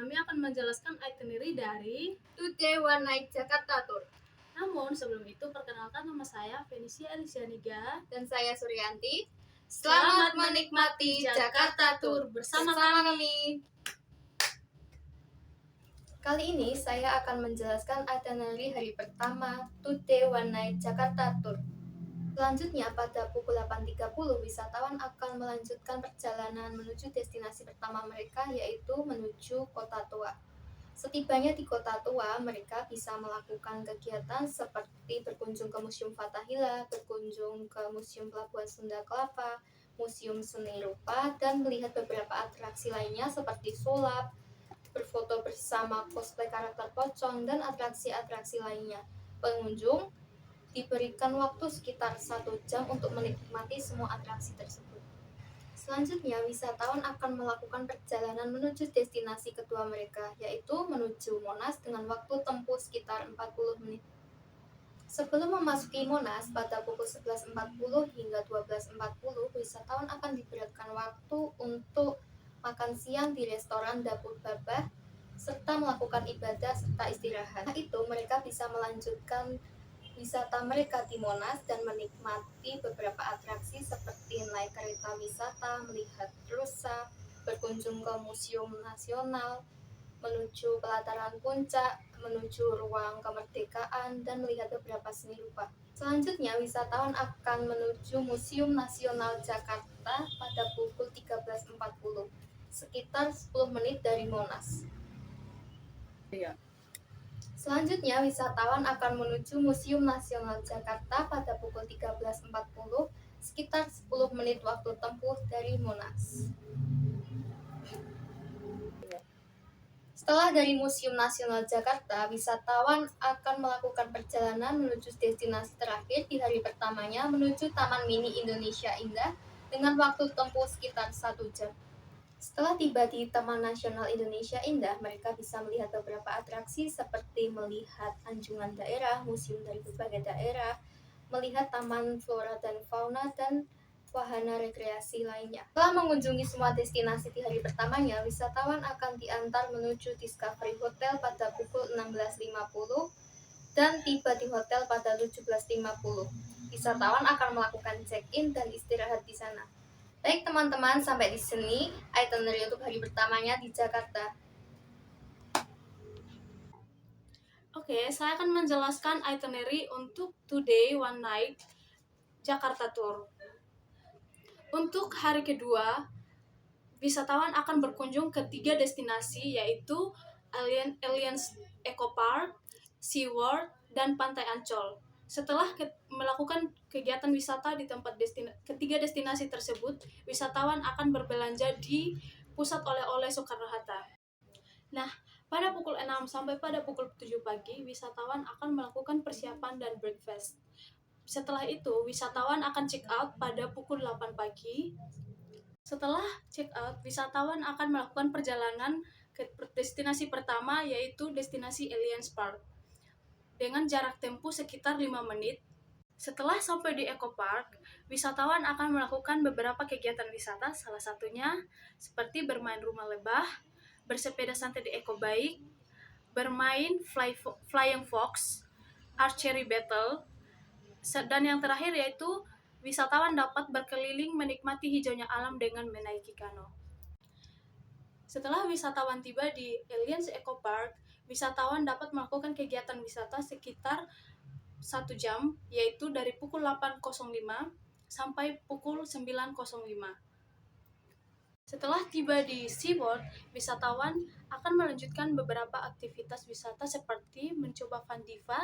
kami akan menjelaskan itinerary dari Today One Night Jakarta Tour. Namun sebelum itu, perkenalkan nama saya Felicia Elisianiga Dan saya Suryanti. Selamat menikmati Jakarta Tour bersama kami. Kali ini saya akan menjelaskan itinerary hari pertama Today One Night Jakarta Tour. Selanjutnya pada pukul 8.30 wisatawan akan melanjutkan perjalanan menuju destinasi pertama mereka, yaitu menuju Kota Tua. Setibanya di Kota Tua, mereka bisa melakukan kegiatan seperti berkunjung ke Museum Fathahillah, berkunjung ke Museum Pelabuhan Sunda Kelapa, Museum Seni Rupa, dan melihat beberapa atraksi lainnya seperti sulap, berfoto bersama cosplay karakter pocong, dan atraksi-atraksi lainnya. Pengunjung diberikan waktu sekitar 1 jam untuk menikmati semua atraksi tersebut. Selanjutnya, wisatawan akan melakukan perjalanan menuju destinasi kedua mereka, yaitu menuju Monas dengan waktu tempuh sekitar 40 menit. Sebelum memasuki Monas pada pukul 11.40 hingga 12.40, wisatawan akan diberikan waktu untuk makan siang di restoran Dapur Babah, serta melakukan ibadah serta istirahat. Setelah itu, mereka bisa melanjutkan wisata mereka di Monas dan menikmati beberapa atraksi seperti naik kereta wisata, melihat rusa, berkunjung ke Museum Nasional, menuju pelataran puncak, menuju ruang kemerdekaan, dan melihat beberapa seni rupa. Selanjutnya, wisatawan akan menuju Museum Nasional Jakarta pada pukul 13.40, sekitar 10 menit dari Monas. Selanjutnya, wisatawan akan menuju Museum Nasional Jakarta pada pukul 13.40, sekitar 10 menit waktu tempuh dari Monas. Setelah dari Museum Nasional Jakarta, wisatawan akan melakukan perjalanan menuju destinasi terakhir di hari pertamanya, menuju Taman Mini Indonesia Indah dengan waktu tempuh sekitar 1 jam. Setelah tiba di Taman Nasional Indonesia Indah, mereka bisa melihat beberapa atraksi seperti melihat anjungan daerah, museum dari berbagai daerah, melihat taman flora dan fauna, dan wahana rekreasi lainnya. Setelah mengunjungi semua destinasi di hari pertamanya, wisatawan akan diantar menuju Discovery Hotel pada pukul 16.50 dan tiba di hotel pada 17.50. Wisatawan akan melakukan check-in dan istirahat di sana. Baik teman-teman, sampai di sini itinerary untuk hari pertamanya di Jakarta. Oke, saya akan menjelaskan itinerary untuk Today One Night Jakarta Tour. Untuk hari kedua, wisatawan akan berkunjung ke 3 destinasi, yaitu Alliance Eco Park, SeaWorld, dan Pantai Ancol. Setelah melakukan kegiatan wisata di ketiga destinasi tersebut, wisatawan akan berbelanja di pusat oleh-oleh Soekarno-Hatta. Nah, pada pukul 6 sampai pada pukul 7 pagi, wisatawan akan melakukan persiapan dan breakfast. Setelah itu, wisatawan akan check out pada pukul 8 pagi. Setelah check out, wisatawan akan melakukan perjalanan ke destinasi pertama, yaitu destinasi Alliance Park, dengan jarak tempuh sekitar 5 menit. Setelah sampai di Eco Park, wisatawan akan melakukan beberapa kegiatan wisata, salah satunya seperti bermain rumah lebah, bersepeda santai di Eco Bike, bermain Flying Fox, archery battle, dan yang terakhir yaitu wisatawan dapat berkeliling menikmati hijaunya alam dengan menaiki kano. Setelah wisatawan tiba di Alliance Eco Park, wisatawan dapat melakukan kegiatan wisata sekitar 1 jam, yaitu dari pukul 8.05 sampai pukul 9.05. Setelah tiba di SeaWorld, wisatawan akan melanjutkan beberapa aktivitas wisata seperti mencoba Van Diva,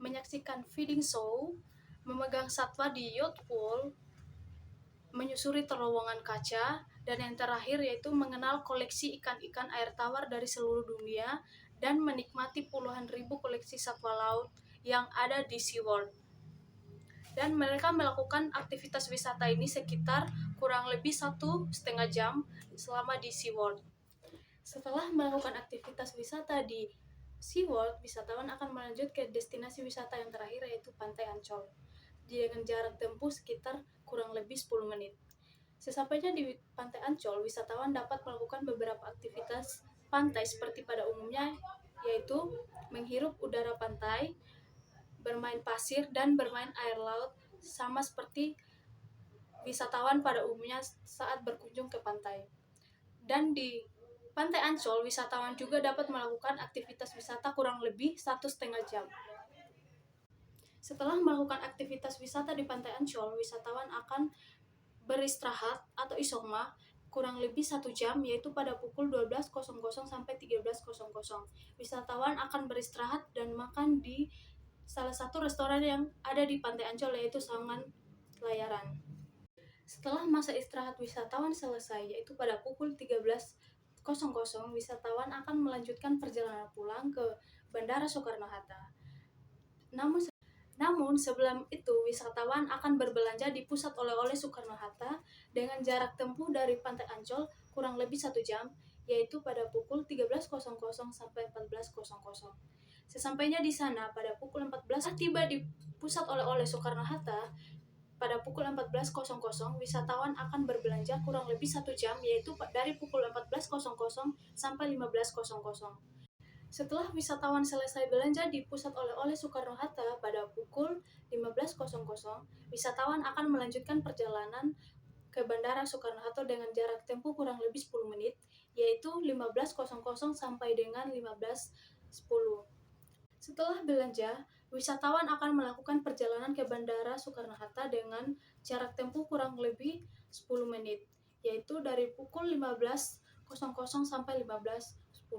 menyaksikan feeding show, memegang satwa di yacht pool, menyusuri terowongan kaca, dan yang terakhir yaitu mengenal koleksi ikan-ikan air tawar dari seluruh dunia dan menikmati puluhan ribu koleksi satwa laut yang ada di SeaWorld. Dan mereka melakukan aktivitas wisata ini sekitar kurang lebih 1,5 jam selama di SeaWorld. Setelah melakukan aktivitas wisata di SeaWorld, wisatawan akan melanjut ke destinasi wisata yang terakhir, yaitu Pantai Ancol, dengan jarak tempuh sekitar kurang lebih 10 menit. Sesampainya di Pantai Ancol, wisatawan dapat melakukan beberapa aktivitas pantai seperti pada umumnya, yaitu menghirup udara pantai, bermain pasir, dan bermain air laut, sama seperti wisatawan pada umumnya saat berkunjung ke pantai. Dan di Pantai Ancol, wisatawan juga dapat melakukan aktivitas wisata kurang lebih 1,5 jam. Setelah melakukan aktivitas wisata di Pantai Ancol, wisatawan akan beristirahat atau isoma kurang lebih 1 jam, yaitu pada pukul 12.00 sampai 13.00. Wisatawan akan beristirahat dan makan di salah satu restoran yang ada di Pantai Ancol, yaitu Sawangan Layaran. Setelah masa istirahat wisatawan selesai, yaitu pada pukul 13.00, wisatawan akan melanjutkan perjalanan pulang ke Bandara Soekarno-Hatta. Namun sebelum itu, wisatawan akan berbelanja di pusat oleh-oleh Soekarno-Hatta dengan jarak tempuh dari Pantai Ancol kurang lebih 1 jam, yaitu pada pukul 13.00 sampai 14.00. Sesampainya di sana pada pukul 14, tiba di pusat oleh-oleh Soekarno-Hatta pada pukul 14.00, wisatawan akan berbelanja kurang lebih 1 jam, yaitu dari pukul 14.00 sampai 15.00. Setelah wisatawan selesai belanja di pusat oleh-oleh Soekarno-Hatta pada pukul 15.00, wisatawan akan melanjutkan perjalanan ke Bandara Soekarno-Hatta dengan jarak tempuh kurang lebih 10 menit, yaitu 15.00 sampai dengan 15.10. Setelah belanja, wisatawan akan melakukan perjalanan ke Bandara Soekarno-Hatta dengan jarak tempuh kurang lebih 10 menit, yaitu dari pukul 15.00 sampai 15.10.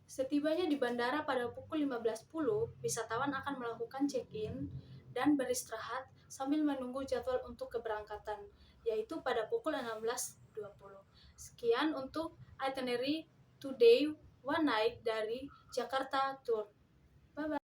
Setibanya di bandara pada pukul 15.10, wisatawan akan melakukan check-in dan beristirahat sambil menunggu jadwal untuk keberangkatan, yaitu pada pukul 16.20. Sekian untuk itinerary today one night dari Jakarta Tour. Bye-bye.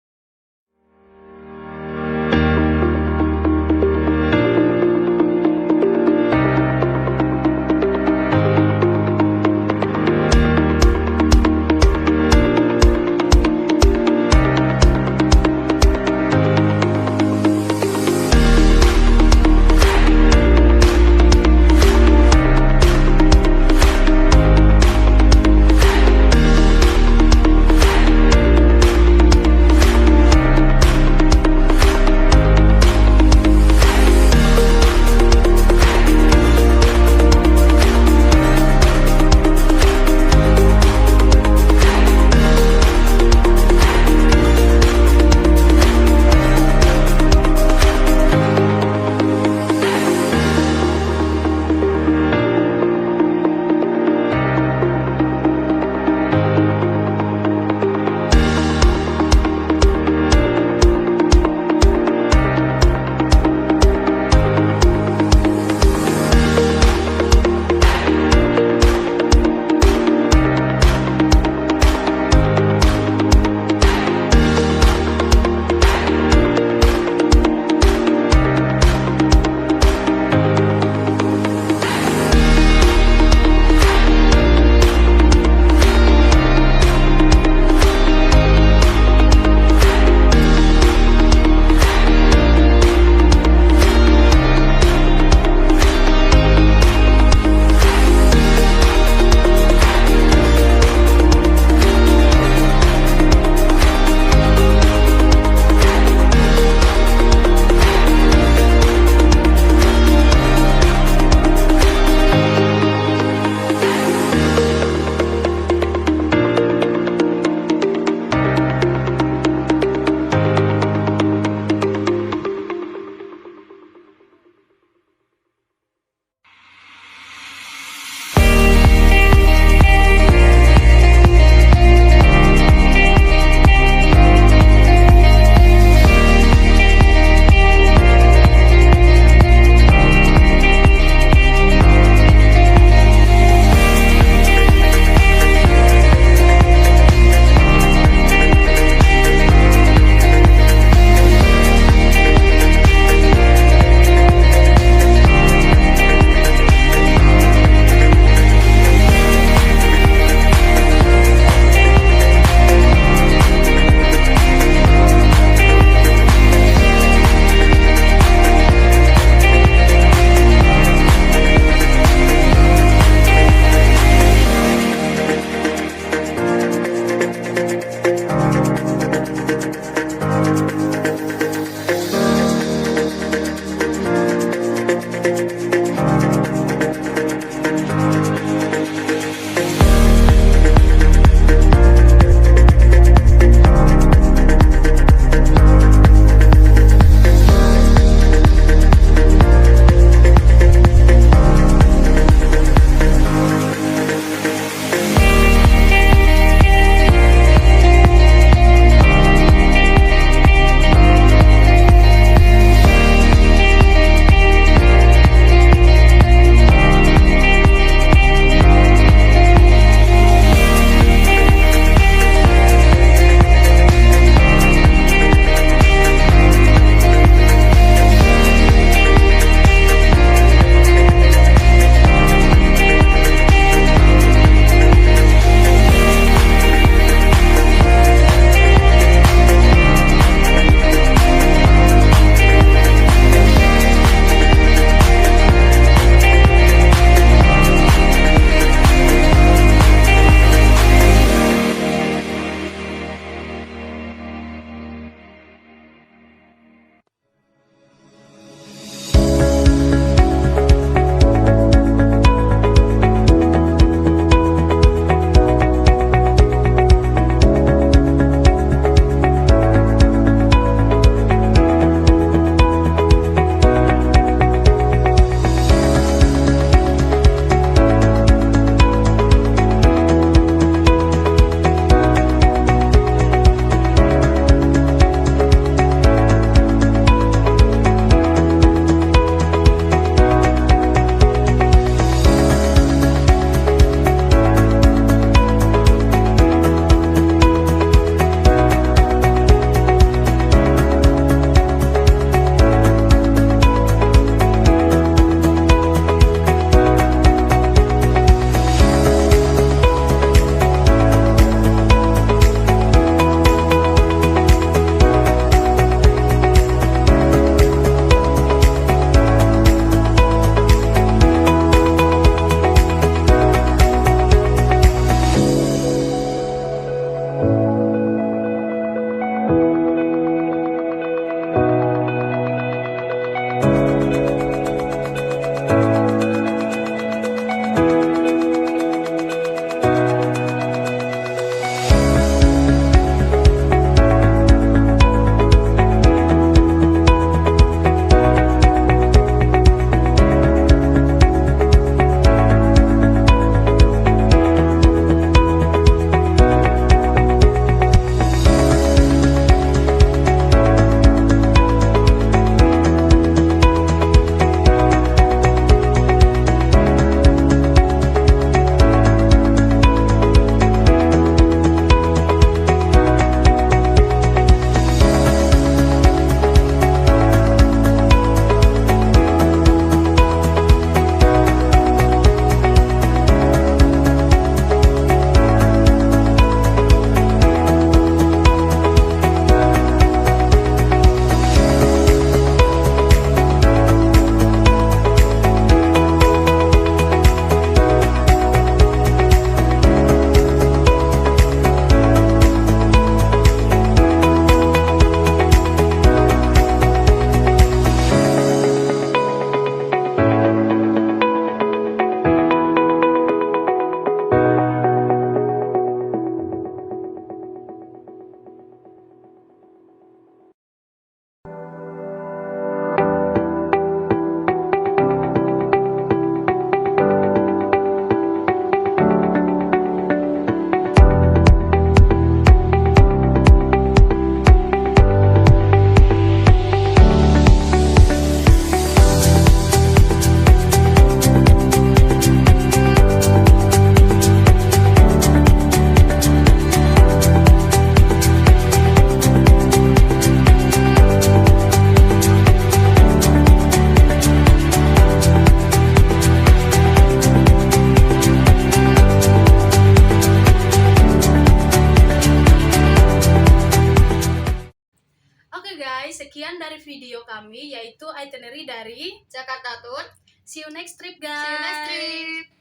kami, yaitu itinerary dari Jakarta Tour. See you next trip, See you next guys. trip.